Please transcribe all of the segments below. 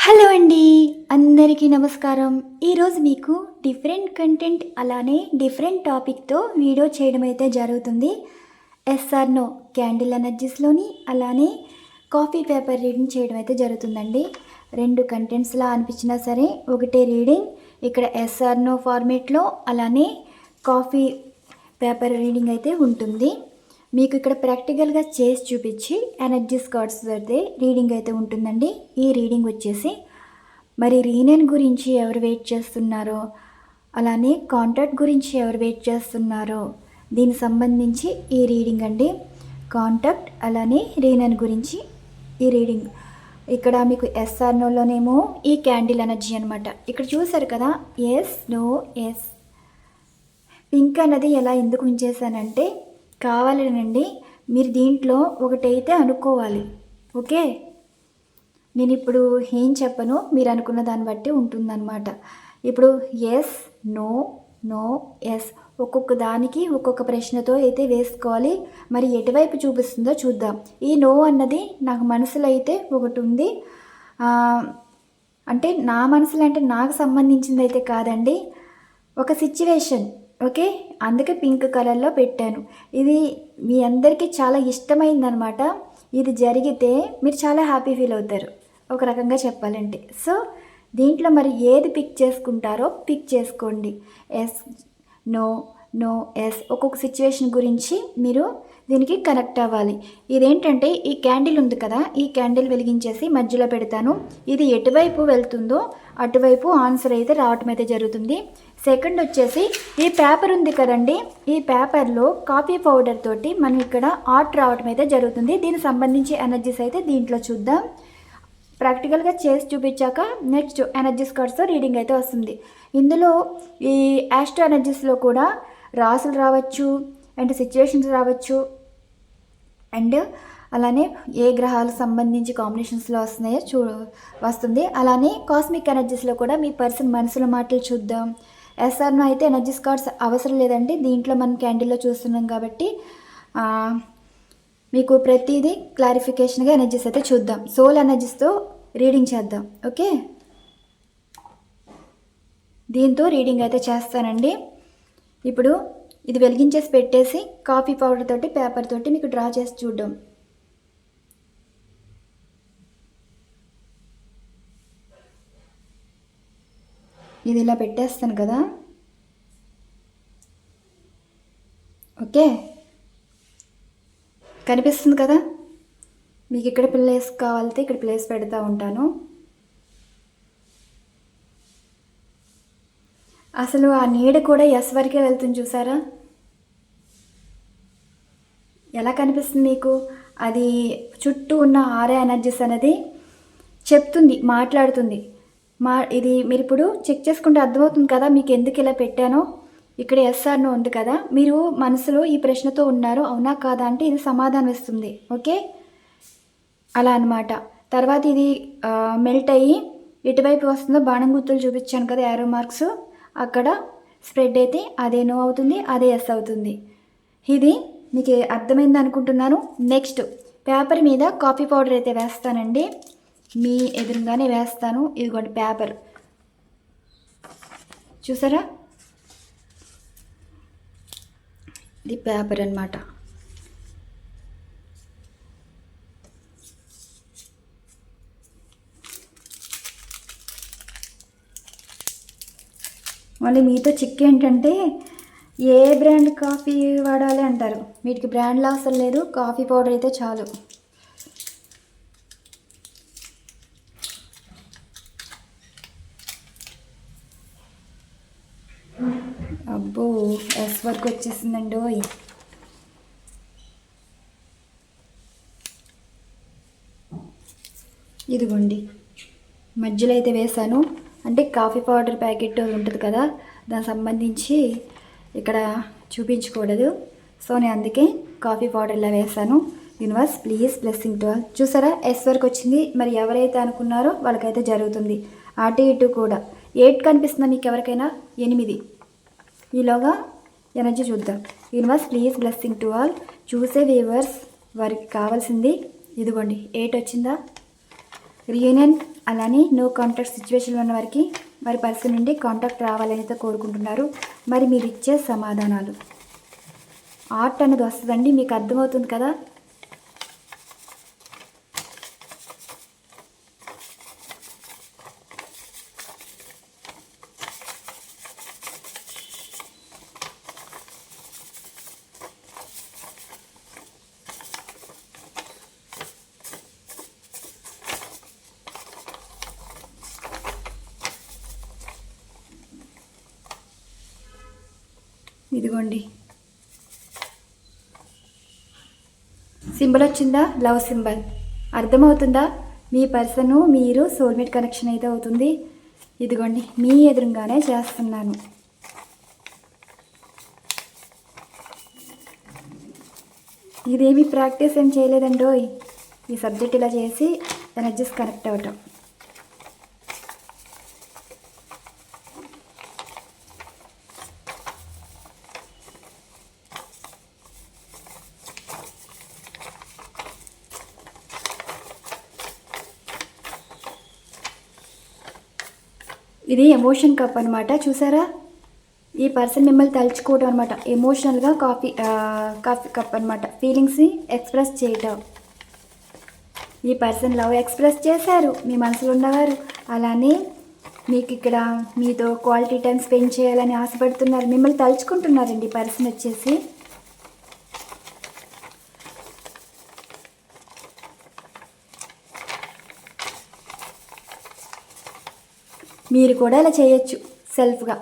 Hello అండి, అందరికీ నమస్కారం. ఈరోజు మీకు డిఫరెంట్ కంటెంట్ అలానే డిఫరెంట్ టాపిక్తో వీడియో చేయడం అయితే జరుగుతుంది. ఎస్ఆర్ నో క్యాండిల్ ఎనర్జీస్లోని అలానే కాఫీ పేపర్ రీడింగ్ చేయడం అయితే జరుగుతుందండి. రెండు కంటెంట్స్లా అనిపించినా సరే ఒకటే రీడింగ్. ఇక్కడ ఎస్ఆర్ నో ఫార్మేట్లో అలానే కాఫీ పేపర్ రీడింగ్ అయితే ఉంటుంది. మీకు ఇక్కడ ప్రాక్టికల్గా చేసి చూపించి ఎనర్జీస్ కార్డ్స్ అయితే రీడింగ్ అయితే ఉంటుందండి. ఈ రీడింగ్ వచ్చేసి మరి రీనన్ గురించి ఎవరు వెయిట్ చేస్తున్నారో అలానే కాంటాక్ట్ గురించి ఎవరు వెయిట్ చేస్తున్నారో దీనికి సంబంధించి ఈ రీడింగ్ అండి. కాంటాక్ట్ అలానే రీనన్ గురించి ఈ రీడింగ్. ఇక్కడ మీకు ఎస్ఆర్ నోలోనేమో ఈ క్యాండిల్ ఎనర్జీ అనమాట. ఇక్కడ చూసారు కదా, ఎస్ నో ఎస్. పింక్ అన్నది ఎలా ఎందుకు ఉంచేసానంటే కావాలనండి, మీరు దీంట్లో ఒకటైతే అనుకోవాలి. ఓకే, నేను ఇప్పుడు ఏం చెప్పను, మీరు అనుకున్న దాన్ని బట్టి ఉంటుందన్నమాట. ఇప్పుడు ఎస్ నో నో ఎస్ ఒక్కొక్క దానికి ఒక్కొక్క ప్రశ్నతో అయితే వేసుకోవాలి. మరి ఎటువైపు చూపిస్తుందో చూద్దాం. ఈ నో అన్నది నాకు మనసులో అయితే ఒకటి ఉంది. అంటే నా మనసులో అంటే నాకు సంబంధించింది అయితే కాదండి, ఒక సిచ్యువేషన్. ఓకే, అందుకే పింక్ కలర్లో పెట్టాను. ఇది మీ అందరికీ చాలా ఇష్టమైందనమాట. ఇది జరిగితే మీరు చాలా హ్యాపీ ఫీల్ అవుతారు ఒక రకంగా చెప్పాలంటే. సో దీంట్లో మరి ఏది పిక్ చేసుకుంటారో పిక్ చేసుకోండి. ఎస్ నో నో ఎస్ ఒక్కొక్క సిచ్యువేషన్ గురించి మీరు దీనికి కనెక్ట్ అవ్వాలి. ఇదేంటంటే ఈ క్యాండిల్ ఉంది కదా, ఈ క్యాండిల్ వెలిగించేసి మధ్యలో పెడతాను. ఇది ఎటువైపు వెళ్తుందో అటువైపు ఆన్సర్ అయితే రావటం అయితే జరుగుతుంది. సెకండ్ వచ్చేసి ఈ పేపర్ ఉంది కదండి, ఈ పేపర్లో కాఫీ పౌడర్ తోటి మనం ఇక్కడ ఆర్ట్ రావటం అయితే జరుగుతుంది. దీనికి సంబంధించి ఎనర్జీస్ అయితే దీంట్లో చూద్దాం. ప్రాక్టికల్గా చేసి చూపించాక నెక్స్ట్ ఎనర్జీస్ కార్డ్స్తో రీడింగ్ అయితే వస్తుంది. ఇందులో ఈ యాస్ట్రో ఎనర్జీస్లో కూడా రాసులు రావచ్చు అండ్ సిచ్యువేషన్స్ రావచ్చు అండ్ అలానే ఏ గ్రహాలకు సంబంధించి కాంబినేషన్స్లో వస్తున్నాయో వస్తుంది. అలానే కాస్మిక్ ఎనర్జీస్లో కూడా మీ పర్సన్ మనసులో మాటలు చూద్దాం. ఎస్ఆర్నో అయితే ఎనర్జీస్ కార్డ్స్ అవసరం లేదండి, దీంట్లో మనం క్యాండిల్లో చూస్తున్నాం కాబట్టి మీకు ప్రతిదీ క్లారిఫికేషన్గా ఎనర్జీస్ అయితే చూద్దాం. సోల్ ఎనర్జీస్తో రీడింగ్ చేద్దాం. ఓకే, దీంతో రీడింగ్ అయితే చేస్తానండి. ఇప్పుడు ఇది వెలిగించేసి పెట్టేసి కాఫీ పౌడర్ తోటి పేపర్ తోటి మీకు డ్రా చేసి చూద్దాం. ఇది ఇలా పెట్టేస్తాను కదా. ఓకే, కనిపిస్తుంది కదా మీకు. ఇక్కడ ప్లేస్ కావాలితే ఇక్కడ ప్లేస్ పెడతా ఉంటాను. అసలు ఆ నీడ కూడా ఎస్ వరకే వెళ్తుంది, చూసారా ఎలా కనిపిస్తుంది మీకు. అది చుట్టూ ఉన్న ఆరా ఎనర్జీస్ అనేది చెప్తుంది, మాట్లాడుతుంది. ఇది మీరు ఇప్పుడు చెక్ చేసుకుంటే అర్థమవుతుంది కదా మీకు ఎందుకు ఇలా పెట్టానో. ఇక్కడ ఎస్ఆర్ నో ఉంది కదా, మీరు మనసులో ఈ ప్రశ్నతో ఉన్నారు, అవునా కాదా అంటే ఇది సమాధానం ఇస్తుంది. ఓకే, అలా అనమాట. తర్వాత ఇది మెల్ట్ అయ్యి ఎటువైపు వస్తుందో బాణం గుర్తులు చూపించాను కదా, యారో మార్క్స్, అక్కడ స్ప్రెడ్ అయితే అదే నో అవుతుంది, అదే ఎస్ అవుతుంది. ఇది మీకు అర్థమైంది అనుకుంటున్నాను. నెక్స్ట్ పేపర్ మీద కాఫీ పౌడర్ అయితే వేస్తానండి, మీ ఎదురుగానే వేస్తాను. ఇదిగోండి పేపర్ చూసారా, ఇది పేపర్ అన్నమాట. మళ్ళీ మీతో చిక్ ఏంటంటే ఏ బ్రాండ్ కాఫీ వాడాలి అంటారు. వీటికి బ్రాండ్లో అసలు లేదు, కాఫీ పౌడర్ అయితే చాలు. అబ్బో, ఎస్ వర్క్ వచ్చేసిందండి. ఓయ్, ఇదిగోండి మధ్యలో అయితే వేసాను. అంటే కాఫీ పౌడర్ ప్యాకెట్ ఉంటుంది కదా, దానికి సంబంధించి ఇక్కడ చూపించకూడదు. సో నేను అందుకే కాఫీ పౌడర్లా వేసాను. Universe please blessing to all. చూసారా ఎస్ వరకు వచ్చింది. మరి ఎవరైతే అనుకున్నారో వాళ్ళకైతే జరుగుతుంది. అటు ఇటు కూడా 8 కనిపిస్తుందా మీకు ఎవరికైనా? 8. ఈలోగా ఎనర్జీ చూద్దాం. Universe please blessing to all. చూసే వ్యూవర్స్ వారికి కావాల్సింది ఇదిగోండి 8 వచ్చిందా? రీయూనియన్ అలానే నో కాంటాక్ట్ సిచ్యువేషన్లో ఉన్న వారికి వారి పర్సన్ నుండి కాంటాక్ట్ రావాలని అయితే కోరుకుంటున్నారు. మరి మీరు ఇచ్చే సమాధానాలు ఆర్ట్ అనేది వస్తుందండి, మీకు అర్థమవుతుంది కదా. ఇదిగోండి సింబల్ వచ్చిందా, లవ్ సింబల్. అర్థమవుతుందా? మీ పర్సను మీరు సోల్మేట్ కనెక్షన్ అయితే అవుతుంది. ఇదిగోండి మీ ఎదురుగానే చేస్తున్నాను. ఇదేమి ప్రాక్టీస్ ఏం చేయలేదండోయ్. ఈ సబ్జెక్ట్ ఇలా చేసి ఎనర్జీస్ కనెక్ట్ అవ్వటం. ఇది ఎమోషన్ కప్ అనమాట. చూసారా, ఈ పర్సన్ మిమ్మల్ని తలుచుకోవడం అనమాట. ఎమోషనల్గా కాఫీ కప్ అనమాట. ఫీలింగ్స్ని ఎక్స్ప్రెస్ చేయటం. ఈ పర్సన్ లవ్ ఎక్స్ప్రెస్ చేశారు, మీ మనసులో ఉన్నవారు. అలానే మీకు ఇక్కడ మీతో క్వాలిటీ టైం స్పెండ్ చేయాలని ఆశపడుతున్నారు, మిమ్మల్ని తలుచుకుంటున్నారండి పర్సన్ వచ్చేసి. మీరు కూడా ఇలా చేయొచ్చు సెల్ఫ్గా.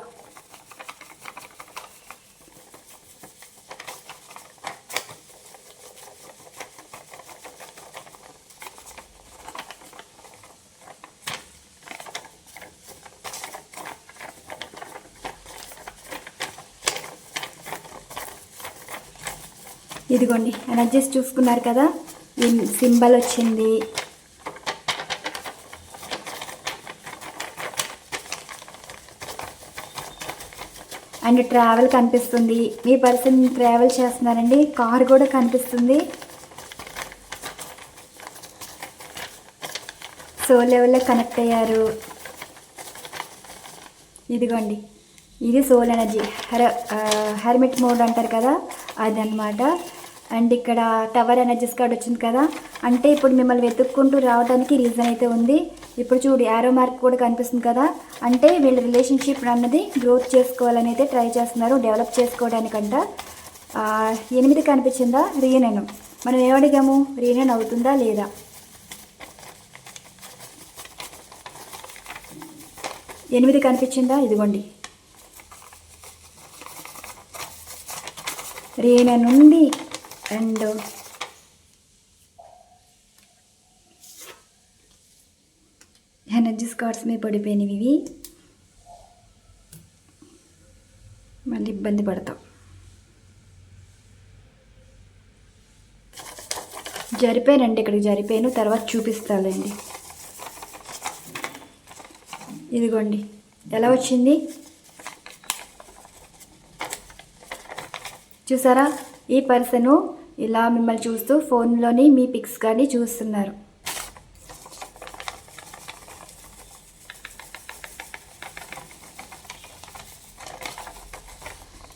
ఇదిగోండి ఎనర్జీస్ చూసుకున్నారు కదా, ఈ సింబల్ వచ్చింది. అండ్ ట్రావెల్ కనిపిస్తుంది, మీ పర్సన్ ట్రావెల్ చేస్తున్నారండి. కార్ కూడా కనిపిస్తుంది. సోల్ లెవెల్లో కనెక్ట్ అయ్యారు. ఇదిగోండి ఇది సోల్ ఎనర్జీ, హెర్మిట్ మోడ్ అంటారు కదా, అది అనమాట. అండ్ ఇక్కడ టవర్ ఎనర్జీస్ కార్డ్ వచ్చింది కదా, అంటే ఇప్పుడు మిమ్మల్ని వెతుక్కుంటూ రావడానికి రీజన్ అయితే ఉంది. ఇప్పుడు చూడు యారో మార్క్ కూడా కనిపిస్తుంది కదా, అంటే వీళ్ళ రిలేషన్షిప్ అన్నది గ్రోత్ చేసుకోవాలని అయితే ట్రై చేస్తున్నారు, డెవలప్ చేసుకోవడానికంట. 8 కనిపించిందా, రీయూనియన్. మనం ఏమడిగాము, రీయూనియన్ అవుతుందా లేదా. 8 కనిపించిందా, ఇదిగోండి రీయూనియన్ ఉంది. అండ్ ఎనర్జీ కార్డ్స్ మీద పడిపోయినవి ఇవి, మళ్ళీ ఇబ్బంది పడతాం. జరిపోయానండి, ఇక్కడికి జరిపోయాను, తర్వాత చూపిస్తానండి. ఇదిగోండి ఎలా వచ్చింది చూసారా. ఈ పర్సను ఇలా మిమ్మల్ని చూస్తూ ఫోన్లోని మీ పిక్స్ కానీ చూస్తున్నారు.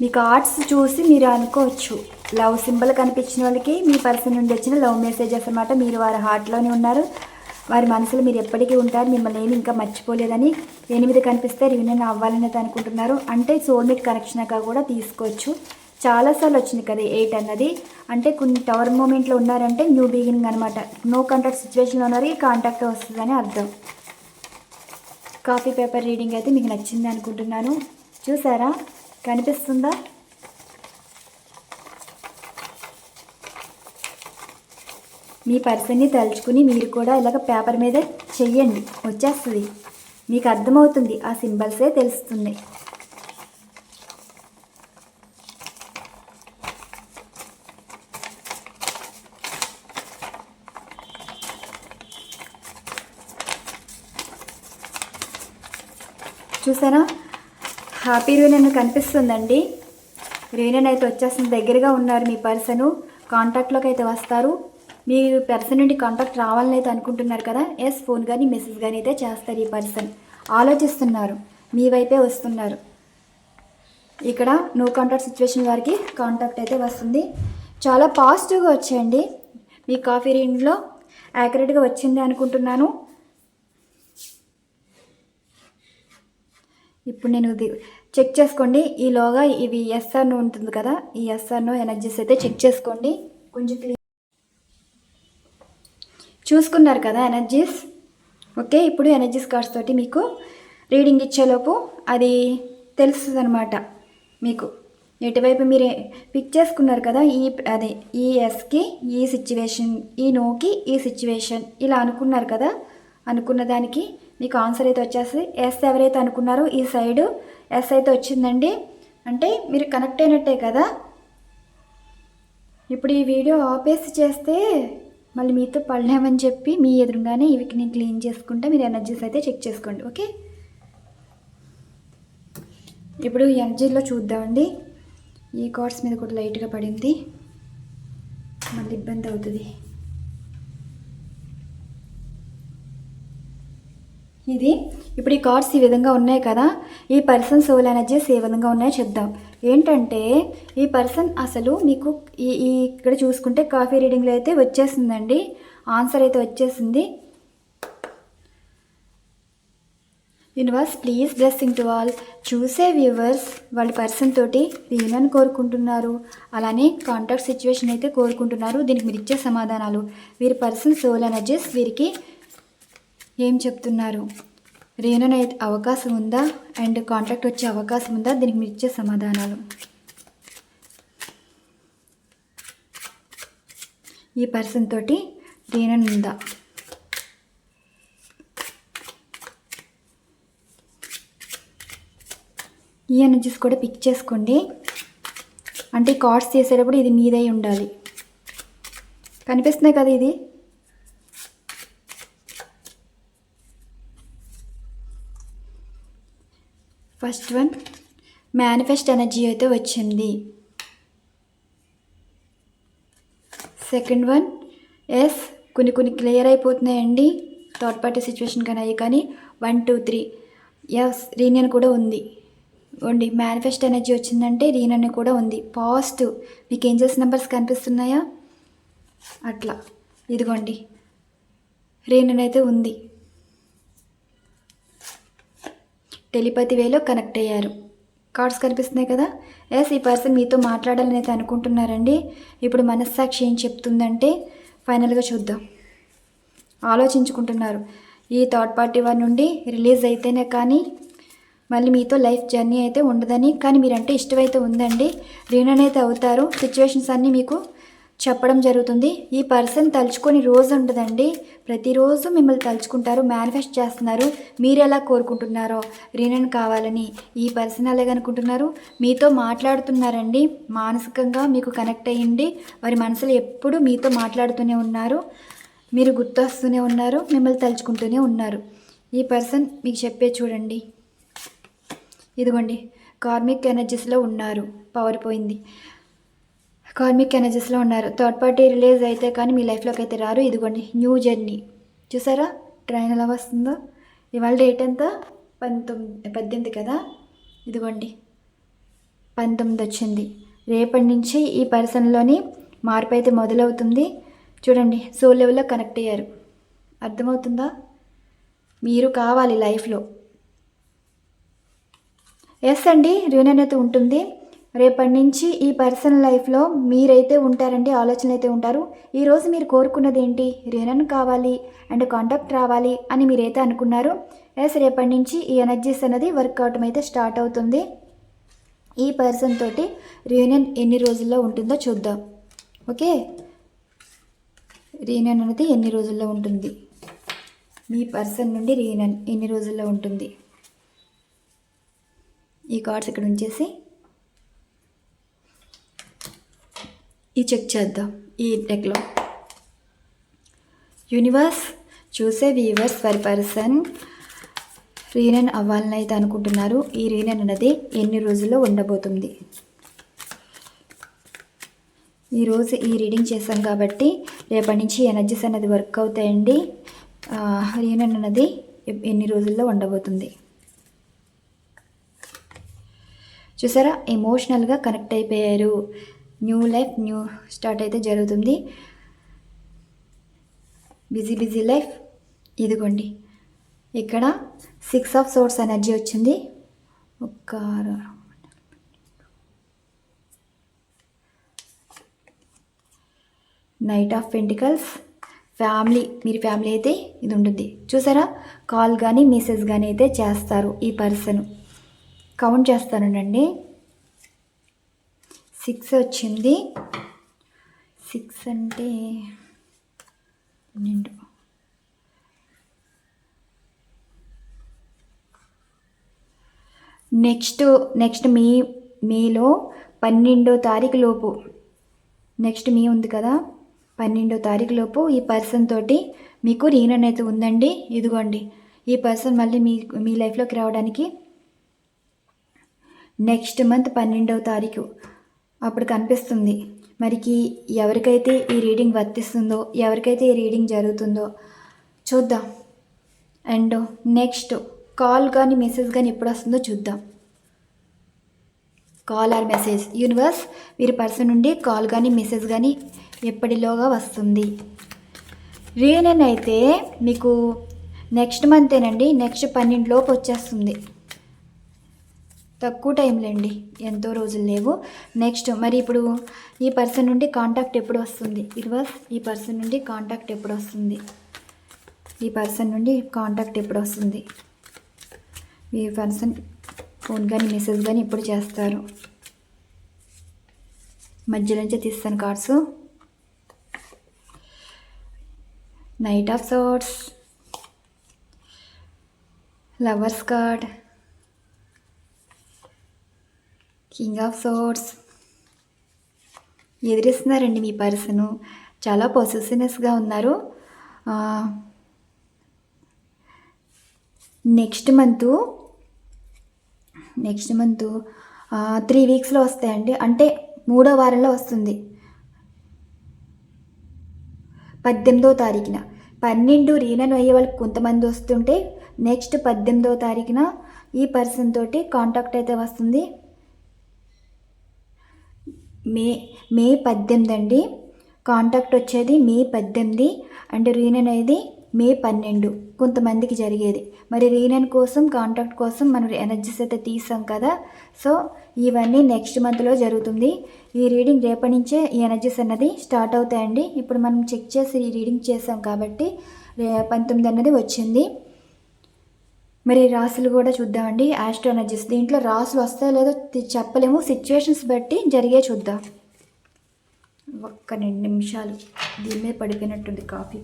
మీకు ఆర్ట్స్ చూసి మీరు అనుకోవచ్చు, లవ్ సింబల్ కనిపించిన వాళ్ళకి మీ పర్సన్ నుండి వచ్చిన లవ్ మెసేజెస్ అన్నమాట. మీరు వారి హార్ట్లోనే ఉన్నారు, వారి మనసులో మీరు ఎప్పటికీ ఉంటారు, మిమ్మల్ని ఏమి ఇంకా మర్చిపోలేదని. 8 కనిపిస్తే రీయూనియన్ అవ్వాలని అయితే అనుకుంటున్నారు, అంటే సోల్మేట్ కనెక్షన్గా కూడా తీసుకోవచ్చు. చాలాసార్లు వచ్చింది కదా 8 అన్నది, అంటే కొన్ని టవర్ మూమెంట్లో ఉన్నారంటే న్యూ బిగినింగ్ అనమాట. నో కాంటాక్ట్ సిచ్యువేషన్లో ఉన్నారు, కాంటాక్ట్ వస్తుందని అర్థం. కాఫీ పేపర్ రీడింగ్ అయితే మీకు నచ్చింది అనుకుంటున్నాను. చూసారా, కనిపిస్తుందా. మీ పర్సన్ని తలుచుకుని మీరు కూడా ఇలాగ పేపర్ మీద చెయ్యండి, వచ్చేస్తుంది. మీకు అర్థమవుతుంది, ఆ సింబల్సే తెలుస్తుంది. చూసారా, హ్యాపీ రీయూనియన్ కనిపిస్తుందండి. రీయూనియన్ అయితే వచ్చేస్తుంది, దగ్గరగా ఉన్నారు మీ పర్సను, కాంటాక్ట్లోకి అయితే వస్తారు. మీ పర్సన్ నుండి కాంటాక్ట్ రావాలని అయితే అనుకుంటున్నారు కదా. ఎస్, ఫోన్ కానీ మెసేజ్ కానీ అయితే చేస్తారు. ఈ పర్సన్ ఆలోచిస్తున్నారు, మీ వైపే వస్తున్నారు. ఇక్కడ నో కాంటాక్ట్ సిచ్యువేషన్ వారికి కాంటాక్ట్ అయితే వస్తుంది. చాలా పాజిటివ్గా వచ్చేయండి. మీ కాఫీ రీడింగ్లో యాక్యురేట్గా వచ్చింది అనుకుంటున్నాను. ఇప్పుడు నేను ఇది చెక్ చేసుకోండి. ఈలోగా ఇవి ఎస్ఆర్నో ఉంటుంది కదా, ఈ ఎస్ఆర్నో ఎనర్జీస్ అయితే చెక్ చేసుకోండి. కొంచెం చూసుకున్నారు కదా ఎనర్జీస్. ఓకే, ఇప్పుడు ఎనర్జీస్ కార్డ్స్ తోటి మీకు రీడింగ్ ఇచ్చేలోపు అది తెలుస్తుంది అనమాట. మీకు ఎటువైపు మీరు పిక్ చేసుకున్నారు కదా, ఈ ఎస్కి ఈ సిచ్యువేషన్, ఈ నోకి ఈ సిచ్యువేషన్, ఇలా అనుకున్నారు కదా. అనుకున్న దానికి మీకు ఆన్సర్ అయితే వచ్చేసి ఎస్ ఎవరైతే అనుకున్నారో ఈ సైడు ఎస్ అయితే వచ్చిందండి. అంటే మీరు కనెక్ట్ అయినట్టే కదా. ఇప్పుడు ఈ వీడియో ఆపేసి చేస్తే మళ్ళీ మీతో పడలేమని చెప్పి మీ ఎదురుగానే ఇవి నేను క్లీన్ చేసుకుంటే మీరు ఎనర్జీస్ అయితే చెక్ చేసుకోండి. ఓకే, ఇప్పుడు ఎనర్జీలో చూద్దామండి. ఈ కార్డ్స్ మీద కూడా లైట్గా పడింది, మళ్ళీ ఇబ్బంది అవుతుంది. ఇది ఇప్పుడు ఈ కార్డ్స్ ఈ విధంగా ఉన్నాయి కదా. ఈ పర్సన్ సోల్ ఎనర్జీస్ ఏ విధంగా ఉన్నాయో చెప్దాం. ఏంటంటే ఈ పర్సన్ అసలు మీకు ఇక్కడ చూసుకుంటే కాఫీ రీడింగ్లో అయితే వచ్చేసిందండి, ఆన్సర్ అయితే వచ్చేసింది. Universe please blessing to all. చూసే వ్యూవర్స్ వాళ్ళ పర్సన్ తోటి రీయూనియన్ కోరుకుంటున్నారు, అలానే కాంటాక్ట్ సిచ్యువేషన్ అయితే కోరుకుంటున్నారు. దీనికి మీరు ఇచ్చే సమాధానాలు, వీరి పర్సన్ సోల్ ఎనర్జీస్ వీరికి ఏం చెప్తున్నారు, రీయూనియన్ అయితే అవకాశం ఉందా అండ్ కాంటాక్ట్ వచ్చే అవకాశం ఉందా, దీనికి మీరు ఇచ్చే సమాధానాలు. ఈ పర్సన్ తోటి రీయూనియన్ ఉందా, ఈ ఎనర్జీస్ కూడా పిక్ చేసుకోండి. అంటే ఈ కార్డ్స్ చేసేటప్పుడు ఇది మీదై ఉండాలి. కనిపిస్తున్నాయి కదా, ఇది ఫస్ట్ వన్ మేనిఫెస్ట్ ఎనర్జీ అయితే వచ్చింది. సెకండ్ వన్ ఎస్, కొన్ని క్లియర్ అయిపోతున్నాయండి. థర్డ్ పార్టీ సిచ్యువేషన్ కానీ అయ్యి కానీ 1 2 3 ఎస్ రీయూనియన్ కూడా ఉంది. ఓన్లీ మేనిఫెస్ట్ ఎనర్జీ వచ్చిందంటే రీయూనియన్ కూడా ఉంది. పాజిటివ్. మీకు ఏంజల్స్ నెంబర్స్ కనిపిస్తున్నాయా? అట్లా ఇదిగోండి, రీయూనియన్ అయితే ఉంది. టెలిపతి వేలో కనెక్ట్ అయ్యారు. కార్డ్స్ కనిపిస్తున్నాయి కదా. ఎస్, ఈ పర్సన్ మీతో మాట్లాడాలని అయితే అనుకుంటున్నారండి. ఇప్పుడు మనస్సాక్షి ఏం చెప్తుందంటే ఫైనల్గా చూద్దాం. ఆలోచించుకుంటున్నారు. ఈ థర్డ్ పార్టీ వారి నుండి రిలీజ్ అయితేనే కానీ మళ్ళీ మీతో లైఫ్ జర్నీ అయితే ఉండదని, కానీ మీరంటే ఇష్టమైతే ఉందండి. రీయూనియన్ అయితే అవుతారు. సిచ్యువేషన్స్ అన్నీ మీకు చెప్పడం జరుగుతుంది. ఈ పర్సన్ తలుచుకొని రోజు ఉండదండి, ప్రతిరోజు మిమ్మల్ని తలుచుకుంటారు, మేనిఫెస్ట్ చేస్తున్నారు. మీరు ఎలా కోరుకుంటున్నారో రీయూనియన్ కావాలని, ఈ పర్సన్ ఎలాగనుకుంటున్నారు, మీతో మాట్లాడుతున్నారండి. మానసికంగా మీకు కనెక్ట్ అయ్యింది. వారి మనసులో ఎప్పుడు మీతో మాట్లాడుతూనే ఉన్నారు, మీరు గుర్తొస్తూనే ఉన్నారు, మిమ్మల్ని తలుచుకుంటూనే ఉన్నారు. ఈ పర్సన్ మీకు చెప్పే చూడండి, ఇదిగోండి కార్మిక్ ఎనర్జీస్లో ఉన్నారు. పవర్ పోయింది, కార్మిక్ ఎనర్జీస్లో ఉన్నారు. థర్డ్ పార్టీ రిలీజ్ అయితే కానీ మీ లైఫ్లోకి అయితే రారు. ఇదిగోండి న్యూ జర్నీ. చూసారా ట్రైన్ ఎలా వస్తుందో. ఇవాళ డేట్ ఎంత? 18 కదా. ఇదిగోండి 19 వచ్చింది. రేపటి నుంచి ఈ పర్సన్లోని మార్పు అయితే మొదలవుతుంది. చూడండి సోల్ లెవెల్లో కనెక్ట్ అయ్యారు. అర్థమవుతుందా? మీరు కావాలి లైఫ్లో. ఎస్ అండి, రీయూనియన్ అయితే ఉంటుంది. రేపటి నుంచి ఈ పర్సన్ లైఫ్లో మీరైతే ఉంటారండి, ఆలోచనలు అయితే ఉంటారు. ఈరోజు మీరు కోరుకున్నది ఏంటి? రీయూనియన్ కావాలి అండ్ కాంటాక్ట్ రావాలి అని మీరైతే అనుకున్నారు. ఎస్, రేపటి నుంచి ఈ ఎనర్జీస్ అనేది వర్క్ అవటం అయితే స్టార్ట్ అవుతుంది. ఈ పర్సన్ తోటి రీయూనియన్ ఎన్ని రోజుల్లో ఉంటుందో చూద్దాం. ఓకే, రీయూనియన్ అనేది ఎన్ని రోజుల్లో ఉంటుంది, మీ పర్సన్ నుండి రీయూనియన్ ఎన్ని రోజుల్లో ఉంటుంది. ఈ కార్డ్స్ ఇక్కడ ఉంచేసి ఈ చెక్ చేద్దాం. ఈ డెక్లో యూనివర్స్ చూసే వ్యూవర్స్ వారి పర్సన్ రీయూనియన్ అవ్వాలని అయితే అనుకుంటున్నారు. ఈ రీయూనియన్ అనేది ఎన్ని రోజుల్లో ఉండబోతుంది. ఈరోజు ఈ రీడింగ్ చేశాం కాబట్టి రేపటి నుంచి ఎనర్జీస్ అనేది వర్క్ అవుతాయండి. రీయూనియన్ అన్నది ఎన్ని రోజుల్లో ఉండబోతుంది. చూసారా, ఎమోషనల్గా కనెక్ట్ అయిపోయారు. న్యూ లైఫ్, న్యూ స్టార్ట్ అయితే జరుగుతుంది. Busy life. ఇదిగోండి ఇక్కడ 6 ఆఫ్ సోర్స్ ఎనర్జీ వచ్చింది. ఒక నైట్ ఆఫ్ పెంటికల్స్. ఫ్యామిలీ, మీరు ఫ్యామిలీ అయితే ఇది ఉంటుంది. చూసారా, కాల్ కానీ మెసేజ్ కానీ అయితే చేస్తారు ఈ పర్సన్. కౌంట్ చేస్తానండి. 6 వచ్చింది. 6 అంటే 12. నెక్స్ట్ మేలో 12వ తారీఖు లోపు, నెక్స్ట్ మే ఉంది కదా, 12వ తారీఖు లోపు ఈ పర్సన్ తోటి మీకు రీయూనియన్ అయితే ఉందండి. ఇదిగోండి, ఈ పర్సన్ మళ్ళీ మీ లైఫ్లోకి రావడానికి నెక్స్ట్ మంత్ 12వ తారీఖు అప్పుడు కనిపిస్తుంది. మరికి ఎవరికైతే ఈ రీడింగ్ వర్తిస్తుందో, ఎవరికైతే ఈ రీడింగ్ జరుగుతుందో చూద్దాం. అండ్ నెక్స్ట్ కాల్ కానీ మెసేజ్ కానీ ఎప్పుడు వస్తుందో చూద్దాం. Call or message. యూనివర్స్, వీరి పర్సన్ నుండి కాల్ కానీ మెసేజ్ కానీ ఎప్పటిలోగా వస్తుంది. రీయూనియన్ అయితే మీకు నెక్స్ట్ మంతేనండి, నెక్స్ట్ 12 లోపు వచ్చేస్తుంది. తక్కువ టైంలేండి, ఎంతో రోజులు లేవు. నెక్స్ట్ మరి ఇప్పుడు ఈ పర్సన్ నుండి కాంటాక్ట్ ఎప్పుడు వస్తుంది? యూనివర్స్, ఈ పర్సన్ నుండి కాంటాక్ట్ ఎప్పుడు వస్తుంది? ఈ పర్సన్ నుండి కాంటాక్ట్ ఎప్పుడు వస్తుంది? ఈ పర్సన్ ఫోన్ కానీ మెసేజ్ కానీ ఎప్పుడు చేస్తారు? మధ్యలోంచి తీస్తాను cards. Knight of swords, lovers card, king of swords. ఎదిరిస్తున్నారండి మీ పర్సను. చాలా పొసెసివ్నెస్గా ఉన్నారు. నెక్స్ట్ మంత్ 3 వీక్స్లో వస్తాయండి. అంటే 3వ వారంలో వస్తుంది. 18వ తారీఖున 12 రీయూనియన్ అయ్యే వాళ్ళకి కొంతమంది వస్తుంటే నెక్స్ట్ 18వ తారీఖున ఈ పర్సన్ తోటి కాంటాక్ట్ అయితే వస్తుంది. మే 18 అండి కాంటాక్ట్ వచ్చేది. మే 18 అంటే రీయూనియన్ అయ్యేది మే 12 కొంతమందికి జరిగేది. మరి రీయూనియన్ కోసం, కాంటాక్ట్ కోసం మనం ఎనర్జీస్ అయితే తీసాం కదా. సో ఇవన్నీ నెక్స్ట్ మంత్లో జరుగుతుంది. ఈ రీడింగ్ రేపటి నుంచే ఈ ఎనర్జీస్ అన్నది స్టార్ట్ అవుతాయండి. ఇప్పుడు మనం చెక్ చేసి ఈ రీడింగ్ చేసాం కాబట్టి 19 అన్నది వచ్చింది. మరి రాసులు కూడా చూద్దామండి. ఆస్ట్రో ఎనర్జీస్, దీంట్లో రాసులు వస్తాయో లేదో చెప్పలేము, సిచ్యువేషన్స్ బట్టి జరిగే చూద్దాం. ఒక్క 2 నిమిషాలు దీని మీద పడిపోయినట్టుంది కాఫీ.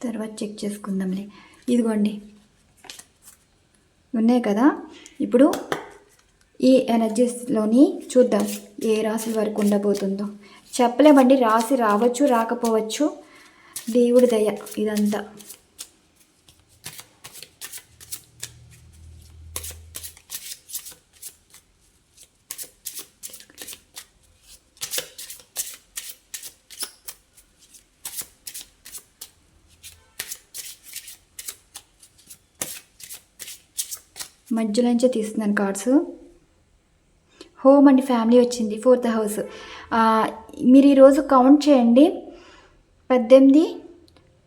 తర్వాత చెక్ చేసుకుందాంలే. ఇదిగోండి ఉన్నాయి కదా. ఇప్పుడు ఈ ఎనర్జీస్లోని చూద్దాం ఏ రాశుల వరకు ఉండబోతుందో. చెప్పలేమండి, రాశి రావచ్చు రాకపోవచ్చు, దేవుడి దయ ఇదంతా. మధ్యలోంచే తీస్తున్నాను కార్డ్స్. హోమ్ అండ్ ఫ్యామిలీ వచ్చింది, 4th హౌస్. మీరు ఈరోజు కౌంట్ చేయండి. 18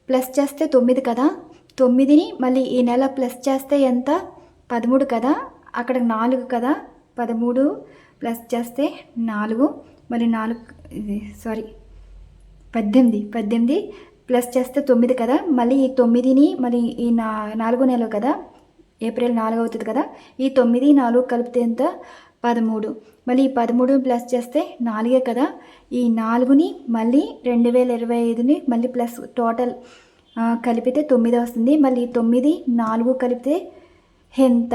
ప్లస్ చేస్తే 9 కదా, 9ని మళ్ళీ ఈ నెల ప్లస్ చేస్తే ఎంత? 13 కదా, అక్కడ 4 కదా, 13 ప్లస్ చేస్తే 4, మళ్ళీ 18 ప్లస్ చేస్తే 9 కదా, మళ్ళీ ఈ 9ని మళ్ళీ ఈ 4 నెల కదా, ఏప్రిల్ 4 అవుతుంది కదా, ఈ 9, 4 కలిపితే ఎంత? 13. మళ్ళీ ఈ 13 ప్లస్ చేస్తే 4 కదా, ఈ 4ని మళ్ళీ 2025ని మళ్ళీ ప్లస్ టోటల్ కలిపితే 9 వస్తుంది. మళ్ళీ 9, 4 కలిపితే ఎంత?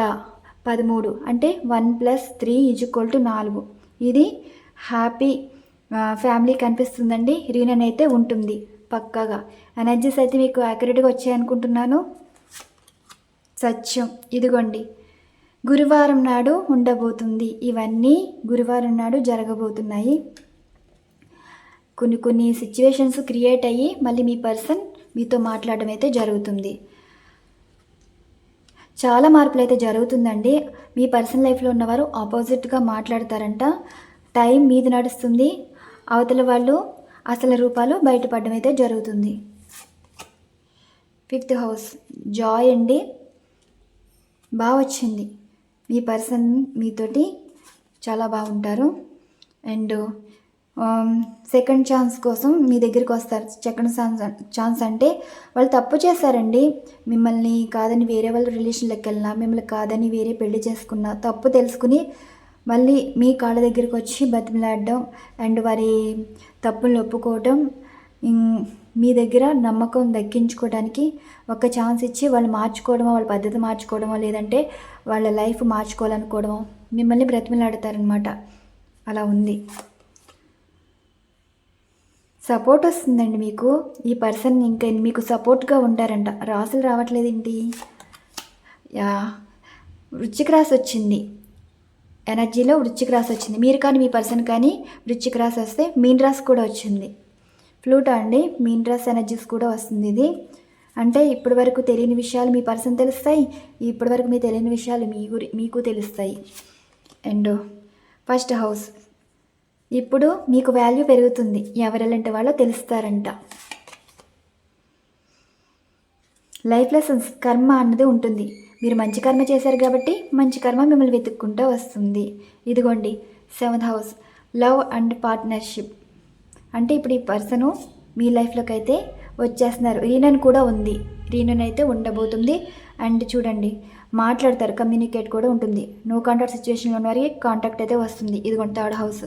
13. అంటే 1 + 3 = 4. ఇది హ్యాపీ ఫ్యామిలీ కనిపిస్తుందండి. రీయూనియన్ అయితే ఉంటుంది పక్కాగా. ఎనర్జీస్ అయితే మీకు యాక్యురేట్గా వచ్చాయనుకుంటున్నాను. సత్యం ఇదిగోండి, గురువారం నాడు ఉండబోతుంది. ఇవన్నీ గురువారం నాడు జరగబోతున్నాయి. కొన్ని సిచ్యువేషన్స్ క్రియేట్ అయ్యి మళ్ళీ మీ పర్సన్ మీతో మాట్లాడడం అయితే జరుగుతుంది. చాలా మార్పులు అయితే జరుగుతుందండి. మీ పర్సనల్ లైఫ్లో ఉన్నవారు ఆపోజిట్గా మాట్లాడతారంట. టైం మీది నడుస్తుంది. అవతల వాళ్ళు అసలు రూపాలు బయటపడడం అయితే జరుగుతుంది. 5th హౌస్ జాయ్ అండి, బాగా వచ్చింది. మీ పర్సన్ మీతోటి చాలా బాగుంటారు. అండ్ సెకండ్ ఛాన్స్ కోసం మీ దగ్గరికి వస్తారు. సెకండ్ ఛాన్స్ అంటే వాళ్ళు తప్పు చేశారండి. మిమ్మల్ని కాదని వేరే వాళ్ళ రిలేషన్లోకి వెళ్ళినా, మిమ్మల్ని కాదని వేరే పెళ్లి చేసుకున్నా, తప్పు తెలుసుకుని మళ్ళీ మీ కాళ్ళ దగ్గరికి వచ్చి బతిమలాడడం అండ్ వారి తప్పులను ఒప్పుకోవడం, మీ దగ్గర నమ్మకం దక్కించుకోవడానికి ఒక ఛాన్స్ ఇచ్చి వాళ్ళు మార్చుకోవడమో, వాళ్ళ పద్ధతి మార్చుకోవడమో, లేదంటే వాళ్ళ లైఫ్ మార్చుకోవాలనుకోవడమో మిమ్మల్ని బ్రతిమలాడతారనమాట. అలా ఉంది. సపోర్ట్ వస్తుందండి మీకు. ఈ పర్సన్ ఇంకా మీకు సపోర్ట్గా ఉంటారంట. రాసులు రావట్లేదు ఏంటి? వృశ్చిక రాశి వచ్చింది. ఎనర్జీలో వృశ్చిక రాశి వచ్చింది. మీరు కానీ మీ పర్సన్ కానీ వృశ్చిక రాశి వస్తే మీన్ రాశి కూడా వచ్చింది. ఫ్లూటో అండి, మీన్ రాశి ఎనర్జీస్ కూడా వస్తుంది. ఇది అంటే ఇప్పటి వరకు తెలియని విషయాలు మీ పర్సన్ తెలుస్తాయి. ఇప్పటి వరకు మీ తెలియని విషయాలు మీకు తెలుస్తాయి. అండ్ 1st హౌస్, ఇప్పుడు మీకు వాల్యూ పెరుగుతుంది. ఎవరెలాంటి వాళ్ళో తెలుస్తారంట. లైఫ్ లెసన్స్, కర్మ అన్నది ఉంటుంది. మీరు మంచి కర్మ చేశారు కాబట్టి మంచి కర్మ మిమ్మల్ని వెతుక్కుంటూ వస్తుంది. ఇదిగోండి 7th house, love and partnership. అంటే ఇప్పుడు ఈ పర్సను మీ లైఫ్లోకి అయితే వచ్చేస్తున్నారు. రీయూనియన్ కూడా ఉంది. రీయూనియన్ అయితే ఉండబోతుంది. అండ్ చూడండి, మాట్లాడతారు, కమ్యూనికేట్ కూడా ఉంటుంది. నో కాంటాక్ట్ సిచ్యువేషన్లో ఉన్న వారికి కాంటాక్ట్ అయితే వస్తుంది. ఇదిగోండి 3rd హౌస్.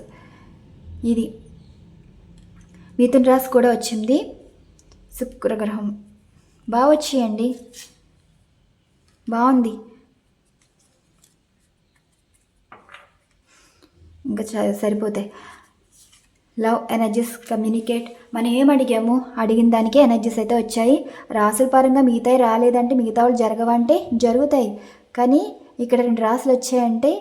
ఇది మిథున రాశి కూడా వచ్చింది. శుక్రగ్రహం బాగా వచ్చేయండి, బాగుంది. ఇంకా సరిపోతాయి. Love energies, communicate. మనం ఏం అడిగాము, అడిగిన దానికే ఎనర్జీస్ అయితే వచ్చాయి. రాసుల పరంగా మిగతాయి రాలేదంటే, మిగతా వాళ్ళు జరగవంటే జరుగుతాయి. కానీ ఇక్కడ 2 రాసులు వచ్చాయంటే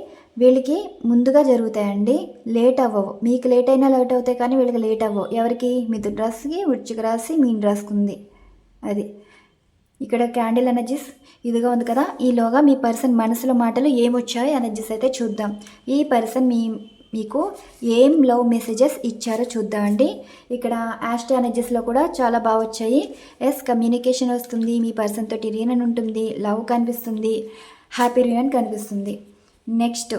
వీళ్ళకి ముందుగా జరుగుతాయండి, లేట్ అవ్వవు. మీకు లేట్ అయినా లేట్ అవుతాయి కానీ వీళ్ళకి లేట్ అవ్వవు. ఎవరికి? మిథున రాశికి, వృశ్చిక రాశి, మీన రాశికి ఉంది. అది ఇక్కడ క్యాండిల్ ఎనర్జీస్ ఇదిగా ఉంది కదా. ఈలోగా మీ పర్సన్ మనసులో మాటలు ఏమొచ్చాయో ఎనర్జీస్ అయితే చూద్దాం. ఈ పర్సన్ మీకు ఏం లవ్ మెసేజెస్ ఇచ్చారో చూద్దామండి. ఇక్కడ యాస్ట్రో ఎనర్జీస్లో కూడా చాలా బాగా వచ్చాయి. కమ్యూనికేషన్ వస్తుంది, మీ పర్సన్ తోటి రీయూనియన్ ఉంటుంది, లవ్ కనిపిస్తుంది, హ్యాపీ రీయూనియన్ కనిపిస్తుంది. నెక్స్ట్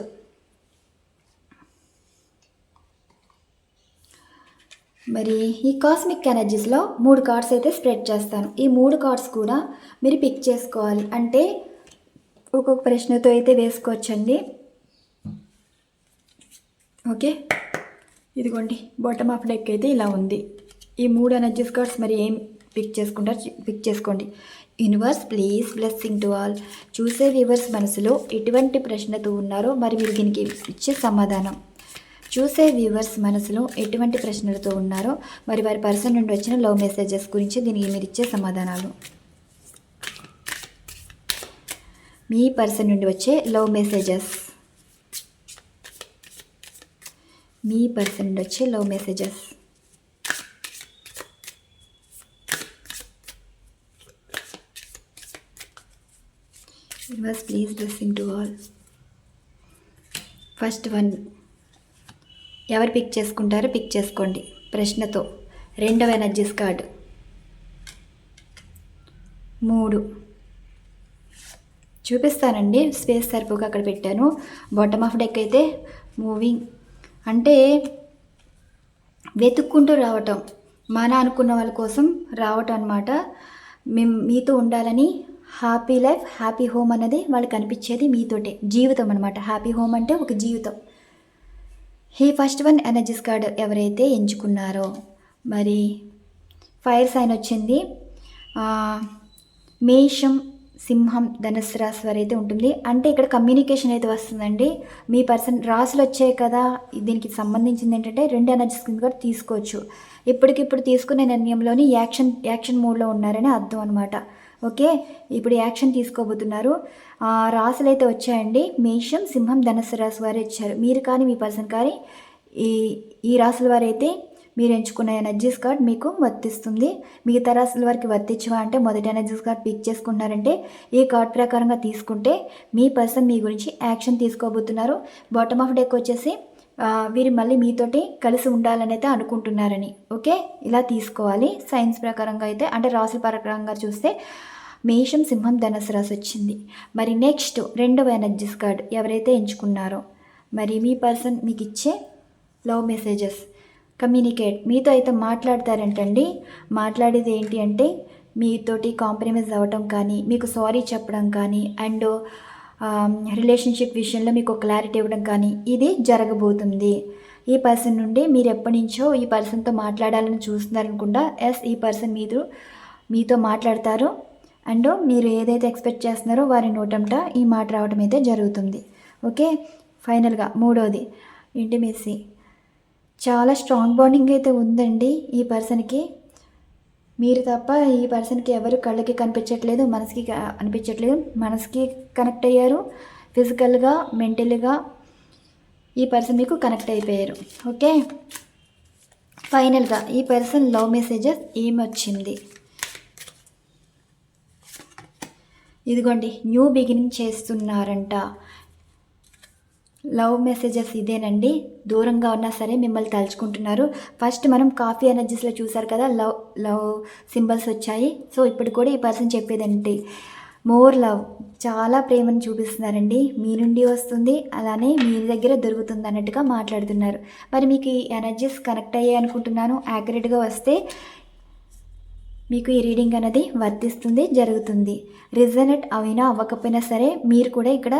మరి ఈ కాస్మిక్ ఎనర్జీస్లో 3 కార్డ్స్ అయితే స్ప్రెడ్ చేస్తాను. ఈ 3 కార్డ్స్ కూడా మీరు పిక్ చేసుకోవాలి. అంటే ఒక్కొక్క ప్రశ్నతో అయితే వేసుకోవచ్చండి. ఓకే, ఇదిగోండి బాటమ్ ఆఫ్ డెక్ అయితే ఇలా ఉంది. ఈ 3 ఎనర్జీస్ కార్డ్స్ మరి ఏం పిక్ చేసుకుంటారు పిక్ చేసుకోండి. Universe please blessing to all. చూసే వ్యూవర్స్ మనసులో ఎటువంటి ప్రశ్నతో ఉన్నారో మరి మీరు దీనికి ఇచ్చే సమాధానం. చూసే వ్యూవర్స్ మనసులో ఎటువంటి ప్రశ్నలతో ఉన్నారో మరి వారి పర్సన్ నుండి వచ్చిన లవ్ మెసేజెస్ గురించి దీనికి మీరు ఇచ్చే సమాధానాలు. మీ పర్సన్ నుండి వచ్చే లవ్ మెసేజెస్, మీ పర్సన్ నుండి వచ్చే love messages. Universe please blessing to all. First one ఎవరు పిక్ చేసుకుంటారో పిక్ చేసుకోండి ప్రశ్నతో. 2వ ఎనర్జీస్ కార్డు 3 చూపిస్తానండి. స్పేస్ సరిపోక అక్కడ పెట్టాను. బాటమ్ ఆఫ్ డెక్ అయితే మూవింగ్ అంటే వెతుక్కుంటూ రావటం, మన అనుకున్న వాళ్ళ కోసం రావటం అనమాట. మీతో ఉండాలని, హ్యాపీ లైఫ్, హ్యాపీ హోమ్ అనేది వాళ్ళకి కనిపించేది మీతోటే. జీవితం అనమాట. హ్యాపీ హోమ్ అంటే ఒక జీవితం. ఈ ఫస్ట్ వన్ ఎనర్జీస్ కార్డ్ ఎవరైతే ఎంచుకున్నారో మరి ఫైర్ సైన్ వచ్చింది. మేషం, సింహం ధనుస్సు రాశి వారు అయితే ఉంటుంది. అంటే ఇక్కడ కమ్యూనికేషన్ అయితే వస్తుందండి. మీ పర్సన్ రాశులు వచ్చాయి కదా, దీనికి సంబంధించింది ఏంటంటే 2 ఎనర్జీస్ కింద కూడా తీసుకోవచ్చు. ఇప్పటికిప్పుడు తీసుకునే నిర్ణయంలోని యాక్షన్ మోడ్లో ఉన్నారని అర్థం అనమాట. ఓకే, ఇప్పుడు యాక్షన్ తీసుకోబోతున్నారు. రాశులు అయితే వచ్చాయండి. మేషం, సింహం, ధనుస్సు రాశి వారు ఇచ్చారు. మీరు కానీ మీ పర్సన్ కానీ ఈ రాశుల వారైతే మీరు ఎంచుకున్న ఎనర్జీస్ కార్డ్ మీకు వర్తిస్తుంది. మిగతా రాశుల వారికి వర్తించవా అంటే మొదటి ఎనర్జీస్ కార్డ్ పిక్ చేసుకుంటున్నారంటే ఈ కార్డ్ ప్రకారంగా తీసుకుంటే మీ పర్సన్ మీ గురించి యాక్షన్ తీసుకోబోతున్నారు. బాటమ్ ఆఫ్ డెక్ వచ్చేసి వీరు మళ్ళీ మీతోటి కలిసి ఉండాలని అయితే అనుకుంటున్నారని. ఓకే, ఇలా తీసుకోవాలి. సైన్స్ ప్రకారంగా అయితే అంటే రాశుల ప్రకారంగా చూస్తే మేషం, సింహం, ధనుసు రాశి వచ్చింది. మరి నెక్స్ట్ 2వ ఎనర్జీస్ కార్డ్ ఎవరైతే ఎంచుకున్నారో మరి మీ పర్సన్ మీకు ఇచ్చే లవ్ మెసేజెస్ కమ్యూనికేట్ మీతో అయితే మాట్లాడతారంటండి. మాట్లాడేది ఏంటి అంటే మీతోటి కాంప్రమైజ్ అవ్వటం కానీ, మీకు సారీ చెప్పడం కానీ, అండ్ రిలేషన్షిప్ విషయంలో మీకు క్లారిటీ ఇవ్వడం కానీ ఇది జరగబోతుంది. ఈ పర్సన్ నుండి మీరు ఎప్పటి నుంచో ఈ పర్సన్తో మాట్లాడాలని చూస్తున్నారనుకుంటా. ఈ పర్సన్ మీతో మాట్లాడతారు. అండ్ మీరు ఏదైతే ఎక్స్పెక్ట్ చేస్తున్నారో వారి నోటంట ఈ మాట రావడం అయితే జరుగుతుంది. ఓకే, ఫైనల్గా 3వది ఇంటిమేసీ. చాలా స్ట్రాంగ్ బాండింగ్ అయితే ఉందండి ఈ పర్సన్కి. మీరు తప్ప ఈ పర్సన్కి ఎవరు కళ్ళకి కనిపించట్లేదు, మనసుకి అనిపించట్లేదు. మనసుకి కనెక్ట్ అయ్యారు, ఫిజికల్గా, మెంటల్గా ఈ పర్సన్ మీకు కనెక్ట్ అయిపోయారు. ఓకే, ఫైనల్గా ఈ పర్సన్ లవ్ మెసేజెస్ ఏమొచ్చింది ఇదిగోండి. న్యూ బిగినింగ్ చేస్తున్నారంట. లవ్ మెసేజెస్ ఇదేనండి. దూరంగా ఉన్నా సరే మిమ్మల్ని తలుచుకుంటున్నారు. ఫస్ట్ మనం కాఫీ ఎనర్జీస్లో చూసారు కదా, లవ్ సింబల్స్ వచ్చాయి. సో ఇప్పుడు కూడా ఈ పర్సన్ చెప్పేదండి మోర్ లవ్, చాలా ప్రేమను చూపిస్తున్నారండి. మీ నుండి వస్తుంది, అలానే మీ దగ్గర దొరుకుతుంది అన్నట్టుగా మాట్లాడుతున్నారు. మరి మీకు ఈ ఎనర్జీస్ కనెక్ట్ అయ్యాయి అనుకుంటున్నాను. యాక్యురేట్గా వస్తే మీకు ఈ రీడింగ్ అనేది వర్తిస్తుంది, జరుగుతుంది. రిజనెట్ అయినా అవ్వకపోయినా సరే మీరు కూడా ఇక్కడ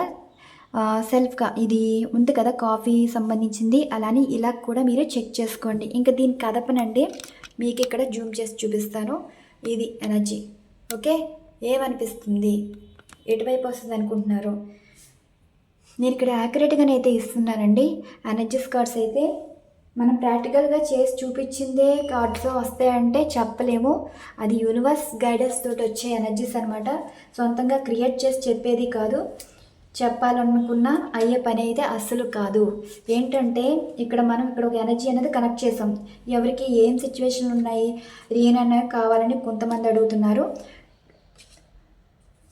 సెల్ఫ్గా ఇది ఉంది కదా కాఫీ సంబంధించింది, అలానే ఇలా కూడా మీరు చెక్ చేసుకోండి. ఇంకా దీని కదపనండి, మీకు ఇక్కడ జూమ్ చేసి చూపిస్తాను. ఇది ఎనర్జీ. ఓకే, ఏమనిపిస్తుంది, ఎటువైపు వస్తుంది అనుకుంటున్నారు? నేను ఇక్కడ యాక్యురేట్గానే అయితే ఇస్తున్నానండి. ఎనర్జీస్ కార్డ్స్ అయితే మనం ప్రాక్టికల్గా చేసి చూపించిందే కార్డ్స్ వస్తాయంటే చెప్పలేము. అది యూనివర్స్ గైడెన్స్ తోటి వచ్చే ఎనర్జీస్ అనమాట. సొంతంగా క్రియేట్ చేసి చెప్పేది కాదు. చెప్పాలనుకున్నా అయ్యే పని అయితే అస్సలు కాదు. ఏంటంటే ఇక్కడ ఒక ఎనర్జీ అనేది కనెక్ట్ చేసాం. ఎవరికి ఏం సిచ్యువేషన్లు ఉన్నాయి, రియన్ అనేది కావాలని కొంతమంది అడుగుతున్నారు,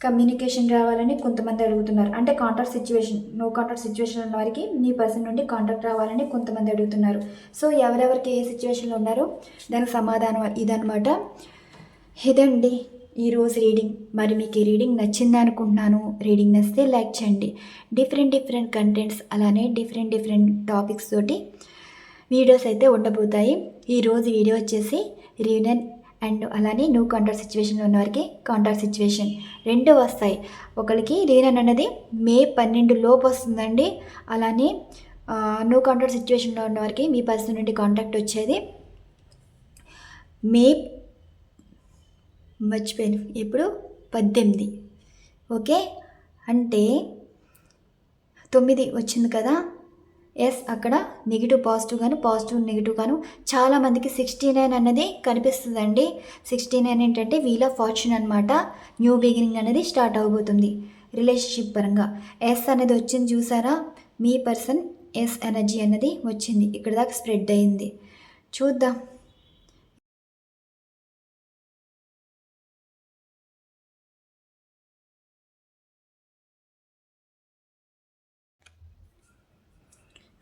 కమ్యూనికేషన్ రావాలని కొంతమంది అడుగుతున్నారు. అంటే contact situation, no contact situation ఉన్న వారికి మీ పర్సన్ నుండి కాంటాక్ట్ రావాలని కొంతమంది అడుగుతున్నారు. సో ఎవరెవరికి ఏ సిచ్యువేషన్లో ఉన్నారో దానికి సమాధానం ఇదనమాట. ఇదండి ఈరోజు రీడింగ్. మరి మీకు ఈ రీడింగ్ నచ్చింది అనుకుంటున్నాను. రీడింగ్ నచ్చితే లైక్ చేయండి. డిఫరెంట్ కంటెంట్స్ అలానే డిఫరెంట్ టాపిక్స్ తోటి వీడియోస్ అయితే ఉండబోతాయి. ఈరోజు వీడియో వచ్చేసి రీయూనియన్ అండ్ అలానే నో కాంటాక్ట్ సిచ్యువేషన్లో ఉన్న వారికి కాంటాక్ట్ సిచ్యువేషన్ 2 వస్తాయి. ఒకరికి రీయూనియన్ అనేది మే 12 లోపు వస్తుందండి. అలానే నో కాంటాక్ట్ సిచ్యువేషన్లో ఉన్న వారికి మీ పర్సన్ నుండి కాంటాక్ట్ వచ్చేది మే మర్చిపోయాను ఎప్పుడు 18. ఓకే, అంటే 9 వచ్చింది కదా. అక్కడ నెగిటివ్ పాజిటివ్ నెగిటివ్ గాను చాలామందికి 69 అన్నది కనిపిస్తుందండి. 69 ఏంటంటే వీల్ ఆఫ్ ఫార్చ్యూన్ అనమాట. న్యూ బిగినింగ్ అనేది స్టార్ట్ అవబోతుంది రిలేషన్షిప్ పరంగా. అనేది వచ్చింది చూసారా, మీ పర్సన్ ఎనర్జీ అన్నది వచ్చింది, ఇక్కడ దాకా స్ప్రెడ్ అయింది. చూద్దాం.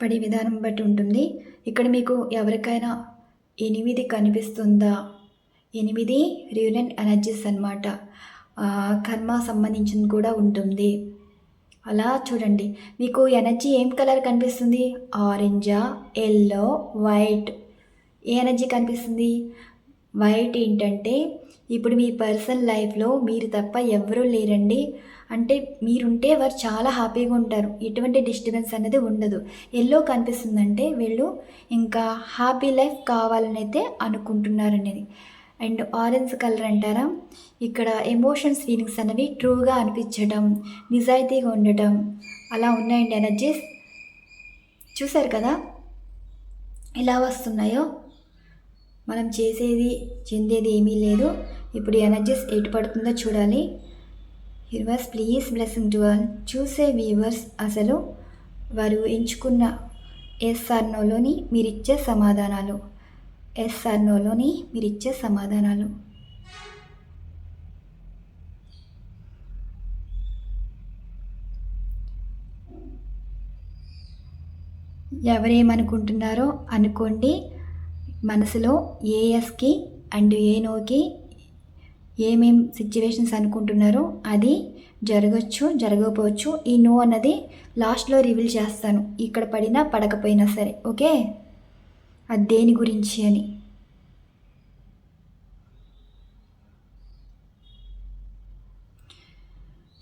పడే విధానం బట్టి ఉంటుంది. ఇక్కడ మీకు ఎవరికైనా 8 కనిపిస్తుందా? 8 రీయూనియన్ ఎనర్జీస్ అనమాట. కర్మ సంబంధించింది కూడా ఉంటుంది. అలా చూడండి. మీకు ఎనర్జీ ఏం కలర్ కనిపిస్తుంది? ఆరెంజా, ఎల్లో, వైట్. ఏ ఎనర్జీ కనిపిస్తుంది? వైట్. ఏంటంటే ఇప్పుడు మీ పర్సనల్ లైఫ్లో మీరు తప్ప ఎవరూ లేరండి. అంటే మీరుంటే వారు చాలా హ్యాపీగా ఉంటారు, ఎటువంటి డిస్టర్బెన్స్ అనేది ఉండదు. ఎల్లో కనిపిస్తుందంటే వీళ్ళు ఇంకా హ్యాపీ లైఫ్ కావాలని అయితే అనుకుంటున్నారు అనేది. అండ్ ఆరెంజ్ కలర్ అంటారా, ఇక్కడ ఎమోషన్స్ ఫీలింగ్స్ అనేవి ట్రూగా అనిపించడం, నిజాయితీగా ఉండటం అలా ఉన్నాయండి ఎనర్జీస్. చూసారు కదా ఎలా వస్తున్నాయో. మనం చేసేది చెందేది ఏమీ లేదు. ఇప్పుడు ఎనర్జీస్ ఎటు పడుతుందో చూడాలి. Universe please blessing to all. చూసే వ్యూవర్స్ అసలు వారు ఎంచుకున్న ఎస్ ఆర్ నోలోని మీరిచ్చే సమాధానాలు, ఎస్ ఆర్ నోలోని మీరిచ్చే సమాధానాలు. ఎవరేమనుకుంటున్నారో అనుకోండి. మనసులో ఏ ఎస్కి అండ్ ఏ నోకి ఏమేం సిచ్యువేషన్స్ అనుకుంటున్నారో అది జరగచ్చు, జరగకపోవచ్చు. ఈ నో అన్నది లాస్ట్లో రివీల్ చేస్తాను, ఇక్కడ పడినా పడకపోయినా సరే. ఓకే, అది దేని గురించి అని.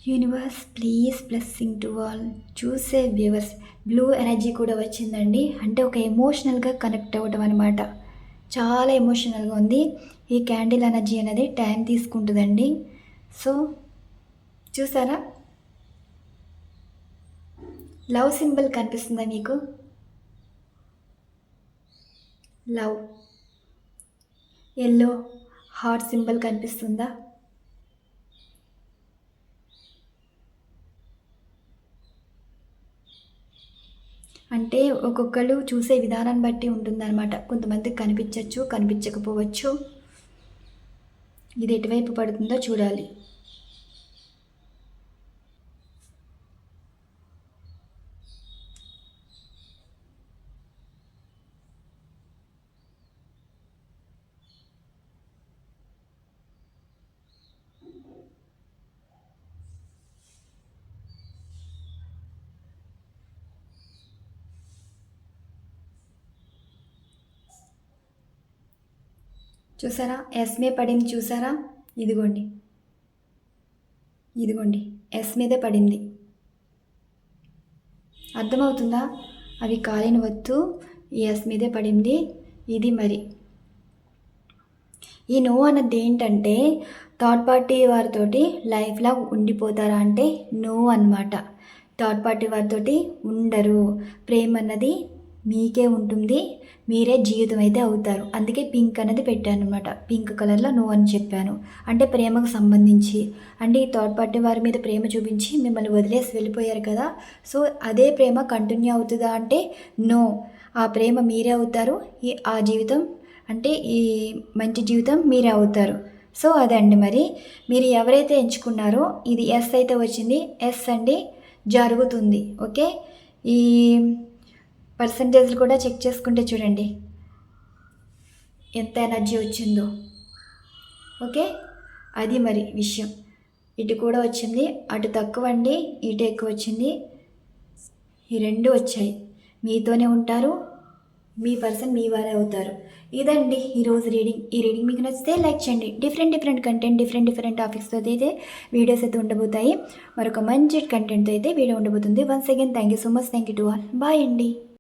Universe please blessing to all. చూసే వ్యూవర్స్ బ్లూ ఎనర్జీ కూడా వచ్చిందండి. అంటే ఒక ఎమోషనల్గా కనెక్ట్ అవ్వడం అనమాట. చాలా ఎమోషనల్గా ఉంది. ఈ క్యాండిల్ ఎనర్జీ అనేది టైం తీసుకుంటుందండి. సో చూసారా, లవ్ సింబల్ కనిపిస్తుందా మీకు? లవ్ ఎల్లో హార్ట్ సింబల్ కనిపిస్తుందా? అంటే ఒక్కొక్కరు చూసే విధానాన్ని బట్టి ఉంటుందన్నమాట. కొంతమందికి కనిపించవచ్చు, కనిపించకపోవచ్చు. ఇది ఎటువైపు పడుతుందో చూడాలి. చూసారా, ఎస్మే పడింది చూసారా? ఇదిగోండి, ఇదిగోండి ఎస్ మీదే పడింది. అర్థమవుతుందా? అవి కాలిన వత్తు ఈ ఎస్ మీదే పడింది. ఇది మరి ఈ నో అన్నది ఏంటంటే, థర్డ్ పార్టీ వారితోటి లైఫ్లా ఉండిపోతారా అంటే నో అన్నమాట. థర్డ్ పార్టీ వారితోటి ఉండరు. ప్రేమ అన్నది మీకే ఉంటుంది, మీరే జీవితం అయితే అవుతారు. అందుకే పింక్ అనేది పెట్టాను అనమాట. పింక్ కలర్లో నో అని చెప్పాను. అంటే ప్రేమకు సంబంధించి, అంటే ఈ థర్డ్ పార్టీ వారి మీద ప్రేమ చూపించి మిమ్మల్ని వదిలేసి వెళ్ళిపోయారు కదా, సో అదే ప్రేమ కంటిన్యూ అవుతుందా అంటే నో. ఆ ప్రేమ మీరే అవుతారు, ఆ జీవితం అంటే ఈ మంచి జీవితం మీరే అవుతారు. సో అదండి మరి. మీరు ఎవరైతే ఎంచుకున్నారో ఇది ఎస్ అయితే వచ్చింది, ఎస్ అండి జరుగుతుంది. ఓకే, ఈ పర్సంటేజ్లు కూడా చెక్ చేసుకుంటే చూడండి ఎంత ఎనర్జీ వచ్చిందో. ఓకే, అది మరి విషయం. ఇటు కూడా వచ్చింది, అటు తక్కువ అండి, ఇటు ఎక్కువ వచ్చింది. ఈ రెండు వచ్చాయి. మీతోనే ఉంటారు, మీ పర్సన్ మీ వారే అవుతారు. ఇదండి ఈరోజు రీడింగ్. ఈ రీడింగ్ మీకు నచ్చితే లైక్ చేయండి. డిఫరెంట్ కంటెంట్, డిఫరెంట్ టాపిక్స్తో అయితే వీడియోస్ అయితే ఉండబోతాయి. మరొక మంచి కంటెంట్తో అయితే వీడియో ఉండబోతుంది. Once again thank you so much. Thank you to all. Bye అండి.